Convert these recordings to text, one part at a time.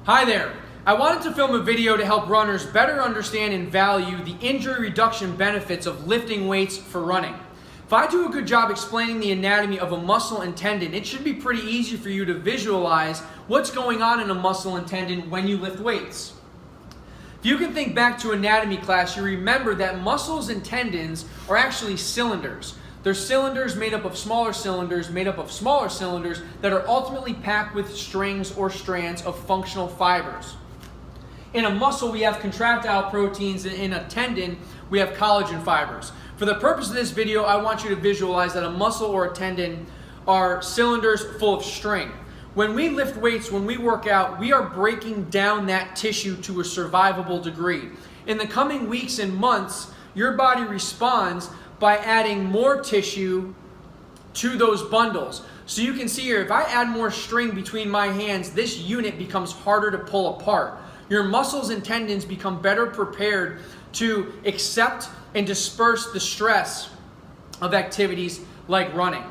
Hi there. I wanted to film a video to help runners better understand and value the injury reduction benefits of lifting weights for running. If I do a good job explaining the anatomy of a muscle and tendon, it should be pretty easy for you to visualize what's going on in a muscle and tendon when you lift weights. If you can think back to anatomy class, you remember that muscles and tendons are actually cylinders. They're cylinders made up of smaller cylinders that are ultimately packed with strings or strands of functional fibers. In a muscle, we have contractile proteins, and in a tendon, we have collagen fibers. For the purpose of this video, I want you to visualize that a muscle or a tendon are cylinders full of string. When we lift weights, when we work out, we are breaking down that tissue to a survivable degree. In the coming weeks and months, your body responds by adding more tissue to those bundles. So you can see here, if I add more string between my hands, this unit becomes harder to pull apart. Your muscles and tendons become better prepared to accept and disperse the stress of activities like running.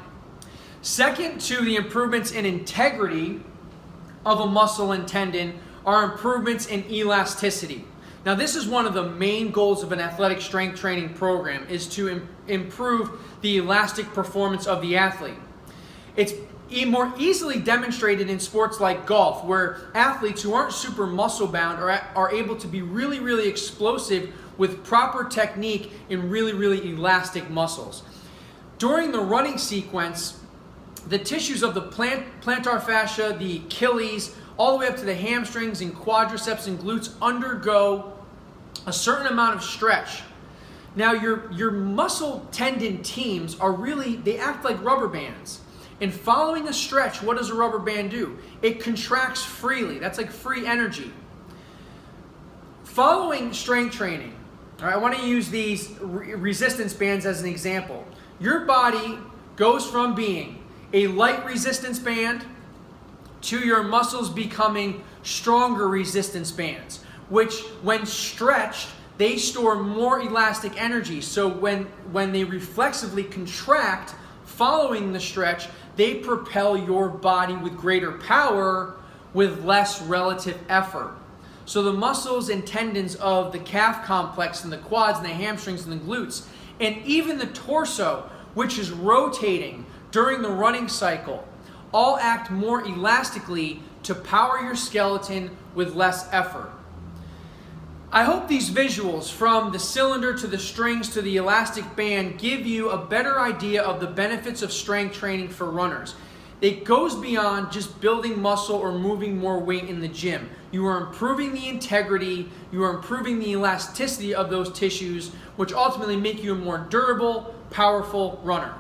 Second to the improvements in integrity of a muscle and tendon are improvements in elasticity. Now, this is one of the main goals of an athletic strength training program, is to improve the elastic performance of the athlete. It's more easily demonstrated in sports like golf, where athletes who aren't super muscle bound are able to be really explosive with proper technique in really elastic muscles. During the running sequence, the tissues of the plantar fascia, the Achilles, all the way up to the hamstrings and quadriceps and glutes undergo a certain amount of stretch. Now your muscle tendon teams they act like rubber bands. And following a stretch, what does a rubber band do? It contracts freely. That's like free energy. Following strength training, all right, I want to use these resistance bands as an example. Your body goes from being a light resistance band to your muscles becoming stronger resistance bands, which when stretched, they store more elastic energy. So when they reflexively contract following the stretch, they propel your body with greater power with less relative effort. So the muscles and tendons of the calf complex and the quads and the hamstrings and the glutes, and even the torso, which is rotating during the running cycle, all act more elastically to power your skeleton with less effort. I hope these visuals, from the cylinder to the strings to the elastic band, give you a better idea of the benefits of strength training for runners. It goes beyond just building muscle or moving more weight in the gym. You are improving the integrity, you are improving the elasticity of those tissues, which ultimately make you a more durable, powerful runner.